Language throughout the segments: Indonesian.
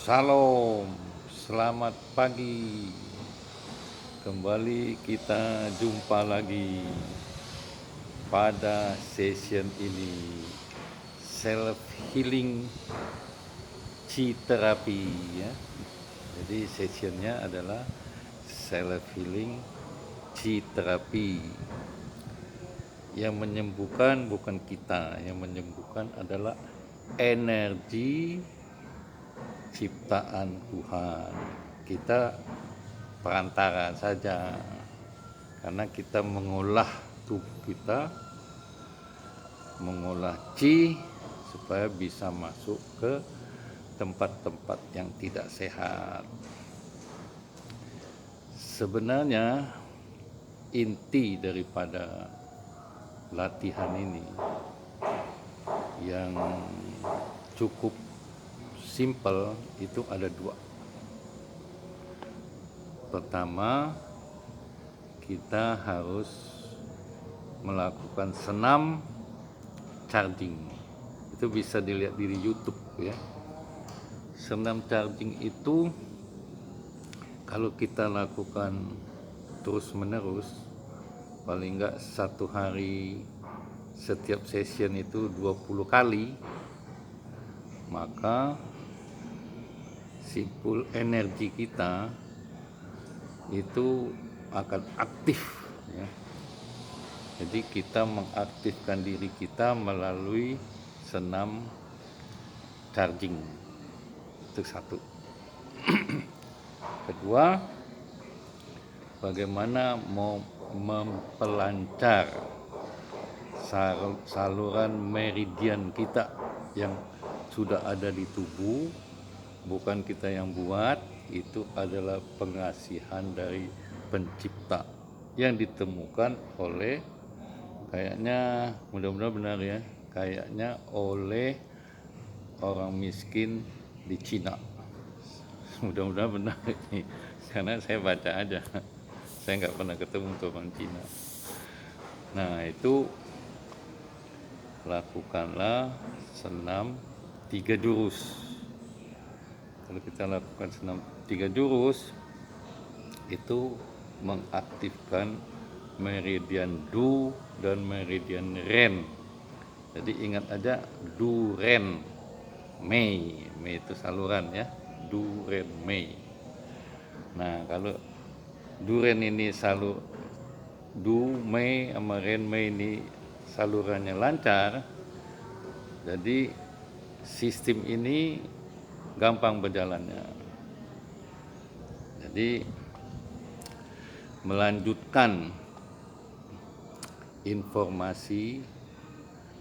Salam, selamat pagi. Kembali kita jumpa lagi pada session ini, self healing chi therapy ya. Jadi sessionnya adalah self healing chi therapy. Yang menyembuhkan bukan kita, yang menyembuhkan adalah energi ciptaan Tuhan. Kita perantara saja, karena kita mengolah tubuh kita, mengolah chi supaya bisa masuk ke tempat-tempat yang tidak sehat. Sebenarnya inti daripada latihan ini yang cukup simple itu ada dua. Pertama, kita harus melakukan senam charging. Itu bisa dilihat di YouTube ya. Senam charging itu kalau kita lakukan terus menerus, paling enggak satu hari setiap session itu 20 kali, maka simpul energi kita itu akan aktif ya. Jadi kita mengaktifkan diri kita melalui senam charging. Itu satu. Kedua, bagaimana mau memperlancar saluran meridian kita yang sudah ada di tubuh, bukan kita yang buat, itu adalah pengasihan dari pencipta yang ditemukan oleh, kayaknya mudah-mudahan benar ya, kayaknya oleh orang miskin di Cina. Mudah-mudahan benar ini, karena saya baca aja, saya nggak pernah ketemu orang Cina. Nah itu, lakukanlah senam 3 jurus. Kalau kita lakukan senam 3 jurus, itu mengaktifkan meridian Du dan meridian Ren. Jadi ingat aja, Du Ren Mei. Mei itu saluran ya, Du Ren Mei. Nah kalau Du Ren ini Du Mei sama Ren Mei ini salurannya lancar, jadi sistem ini gampang berjalannya. Jadi melanjutkan informasi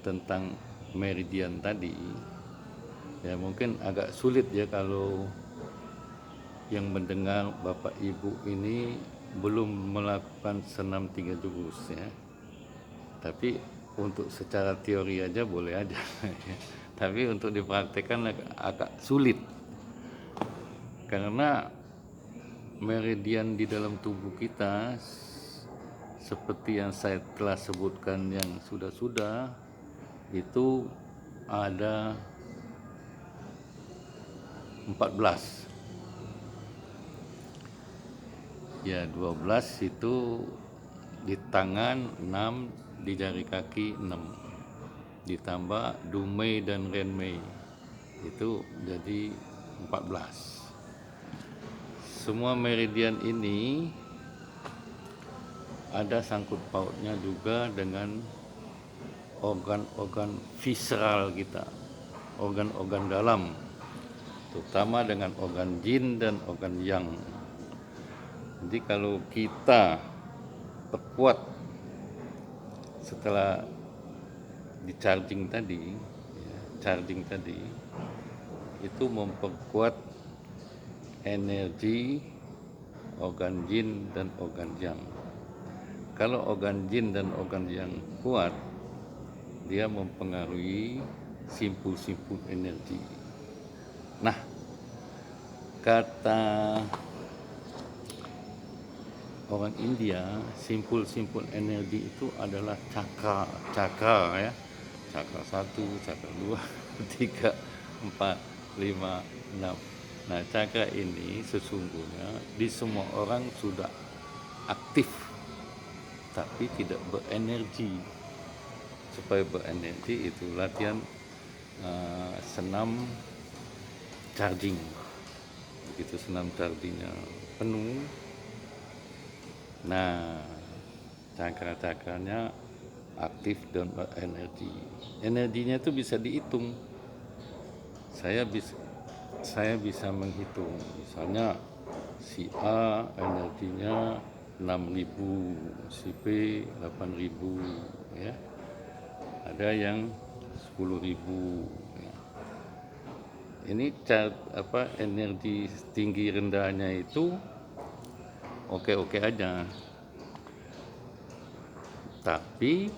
tentang meridian tadi ya, mungkin agak sulit ya kalau yang mendengar Bapak Ibu ini belum melakukan senam 3 jurus ya. Tapi untuk secara teori aja boleh aja tapi untuk dipraktekkan agak sulit, karena meridian di dalam tubuh kita seperti yang saya telah sebutkan yang sudah-sudah, itu ada 14 ya, 12 itu di tangan, 6 di jari kaki, 6 ditambah Du Mei dan Ren Mei, itu jadi 14. Semua meridian ini ada sangkut pautnya juga dengan organ-organ visceral kita, organ-organ dalam, terutama dengan organ yin dan organ yang. Jadi kalau kita perkuat setelah di charging tadi, itu memperkuat energi organ yin dan organ yang. Kalau organ yin dan organ yang kuat, dia mempengaruhi simpul-simpul energi. Nah, kata orang India, simpul-simpul energi itu adalah cakra ya. Cakra 1, cakra 2, 3, 4, 5, 6. Nah, cakra ini sesungguhnya di semua orang sudah aktif, tapi tidak berenergi. Supaya berenergi itu latihan senam charging. Begitu senam chargingnya penuh, nah cakra-cakranya aktif dan berenergi. Energinya itu bisa dihitung. Saya bisa menghitung, misalnya si A energinya 6.000, si B 8.000, ya. Ada yang 10.000. Ya. Ini energi tinggi rendahnya itu oke-oke aja. Tapi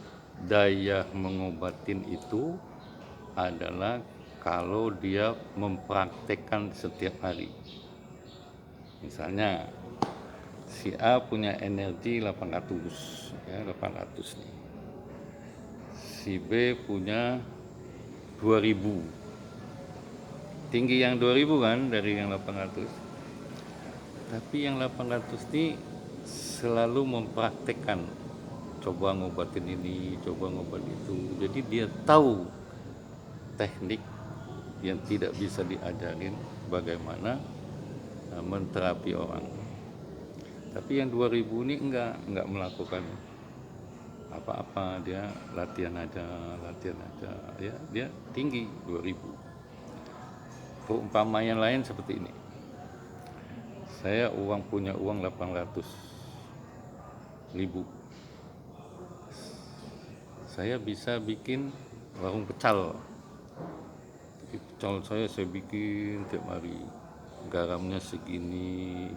daya mengobatin itu adalah kalau dia mempraktekkan setiap hari. Misalnya si A punya energi 800, ya 800 nih. Si B punya 2000. Tinggi yang 2000 kan dari yang 800. Tapi yang 800 ini selalu mempraktekkan, coba ngobatin ini, coba ngobat itu. Jadi dia tahu teknik yang tidak bisa diajarin bagaimana menterapi orang. Tapi yang 2000 ini enggak melakukan apa-apa, dia latihan aja ya, dia tinggi 2000. Perumpamaan lain seperti ini. Saya punya uang 800.000. Saya bisa bikin warung pecal. Pecal saya bikin tiap hari. Garamnya segini.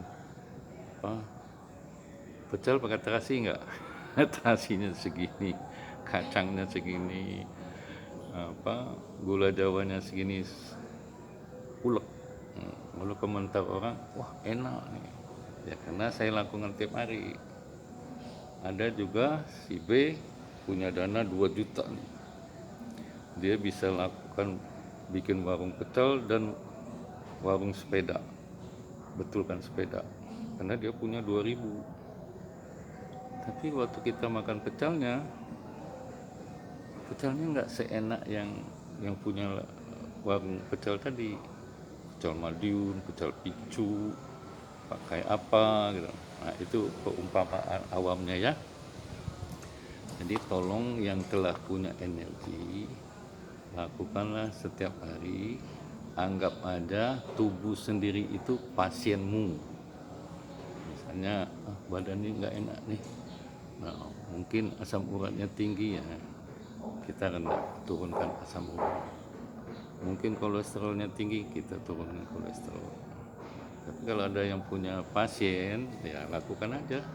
Pecal pakai terasi enggak? Terasinya segini. Kacangnya segini. Gula jawanya segini. Ulek. Lalu komentar orang, wah enak nih. Ya karena saya lakukan tiap hari. Ada juga si B punya dana 2 juta nih. Dia bisa lakukan bikin warung pecel dan warung sepeda, betulkan sepeda, karena dia punya 2000. Tapi waktu kita makan pecelnya nggak seenak yang punya warung pecel tadi. Pecel Madiun, pecel picu, pakai apa gitu. Nah itu perumpamaan awamnya ya. Jadi tolong yang telah punya energi, lakukanlah setiap hari. Anggap aja tubuh sendiri itu pasienmu. Misalnya badan ini nggak enak nih, nah mungkin asam uratnya tinggi ya, kita turunkan asam urat. Mungkin kolesterolnya tinggi, kita turunkan kolesterol. Tapi kalau ada yang punya pasien, ya lakukan aja.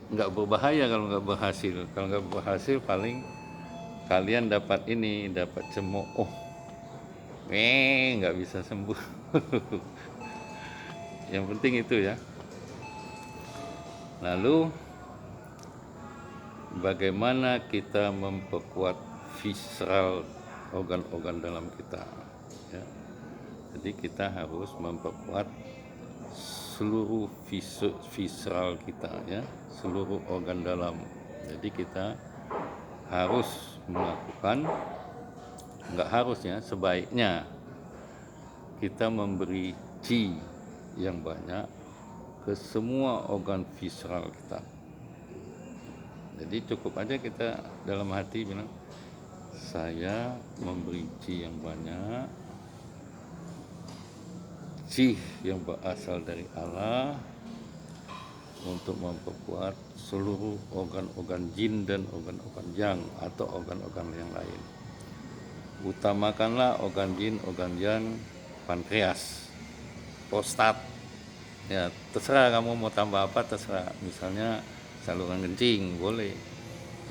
Nggak berbahaya kalau nggak berhasil. Kalau nggak berhasil paling kalian dapat cemooh. Nggak bisa sembuh. Yang penting itu ya. Lalu bagaimana kita memperkuat visceral organ-organ dalam kita ya. Jadi kita harus memperkuat seluruh visceral kita ya, seluruh organ dalam. Jadi kita harus melakukan, nggak harus ya, sebaiknya kita memberi qi yang banyak ke semua organ visceral kita. Jadi cukup aja kita dalam hati bilang, saya memberi qi yang banyak, qi yang berasal dari Allah, untuk memperkuat seluruh organ-organ jin dan organ-organ yang atau organ-organ yang lain. Utamakanlah organ jin, organ yang, pankreas, prostat. Ya terserah kamu mau tambah apa, terserah. Misalnya saluran kencing boleh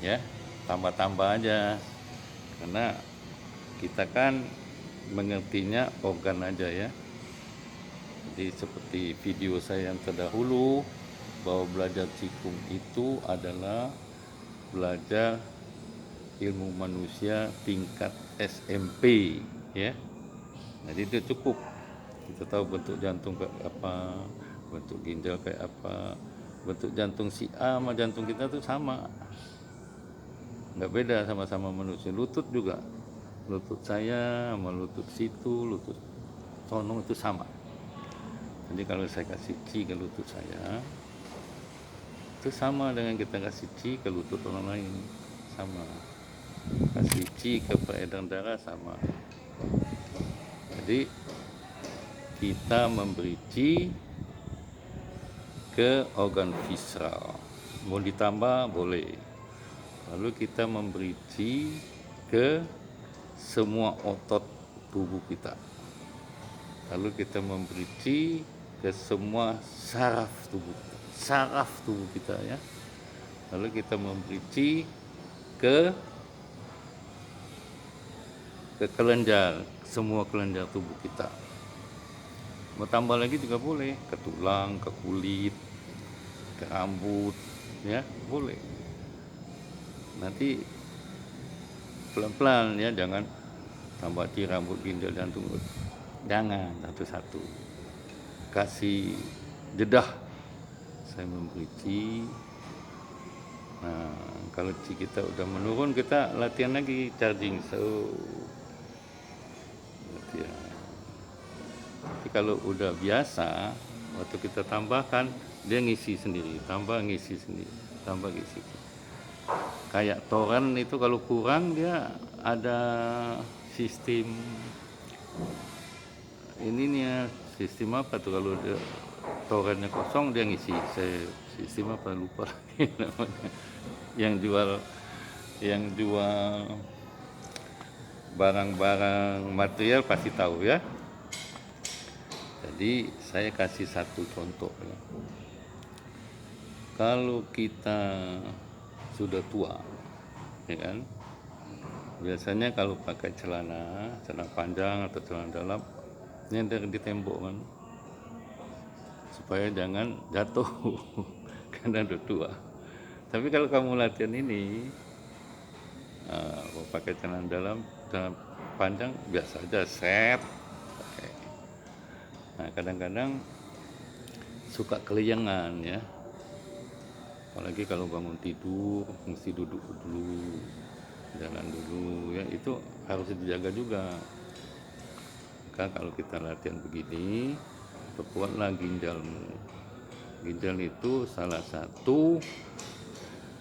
ya, tambah-tambah aja, karena kita kan mengertinya organ aja ya. Jadi seperti video saya yang terdahulu, bahwa belajar Qigong itu adalah belajar ilmu manusia tingkat SMP ya. Jadi itu cukup. Kita tahu bentuk jantung kayak apa, bentuk ginjal kayak apa. Bentuk jantung si A sama jantung kita tuh sama, nggak beda, sama-sama manusia. Lutut juga, lutut saya sama lutut situ, lutut sono itu sama. Jadi kalau saya kasih Ci ke lutut saya, itu sama dengan kita kasih Ci ke lutut orang lain, sama. Kasih Ci ke peredaran darah, sama. Jadi kita memberi Ci ke organ visceral, mau ditambah boleh. Lalu kita memberi Ci ke semua otot tubuh kita. Lalu kita memberi Ci ke semua saraf tubuh kita ya. Lalu kita memberi Ci ke kelenjar, semua kelenjar tubuh kita. Mau tambah lagi juga boleh, ke tulang, ke kulit, ke rambut, ya boleh. Nanti pelan-pelan ya, jangan tambah di rambut, ginjal, jantung, jangan satu-satu. Kasih jedah, saya memberi Ci. Nah, kalau Ci kita udah menurun, kita latihan lagi, charging. Latihan. Tapi kalau udah biasa, waktu kita tambahkan, dia ngisi sendiri, tambah ngisi sendiri, tambah ngisi. Kayak toren itu kalau kurang, dia ada sistem ininya. Sistem apa tuh kalau dia, torennya kosong, dia ngisi. Sistem apa lupa lagi namanya. Yang jual barang-barang material pasti tahu ya. Jadi saya kasih satu contoh ya. Kalau kita sudah tua, ya kan, biasanya kalau pakai celana panjang atau celana dalam, nyender di tembok kan, supaya jangan jatuh karena udah tua. Tapi kalau kamu latihan ini, pakai celana dalam, celana panjang biasa aja, set. Nah, kadang-kadang suka kelayangan ya, apalagi kalau bangun tidur mesti duduk dulu, jalan dulu ya, itu harus dijaga juga. Maka kalau kita latihan begini, perkuatlah ginjalmu. Ginjal itu salah satu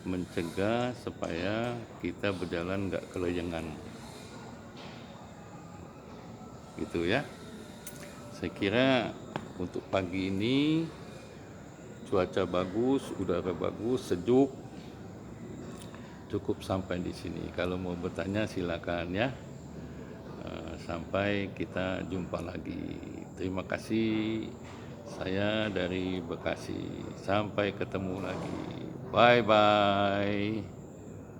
mencegah supaya kita berjalan nggak kelayangan, gitu ya. Saya kira untuk pagi ini cuaca bagus, udara bagus, sejuk. Cukup sampai di sini. Kalau mau bertanya silakan ya. Sampai kita jumpa lagi. Terima kasih. Saya dari Bekasi. Sampai ketemu lagi. Bye bye.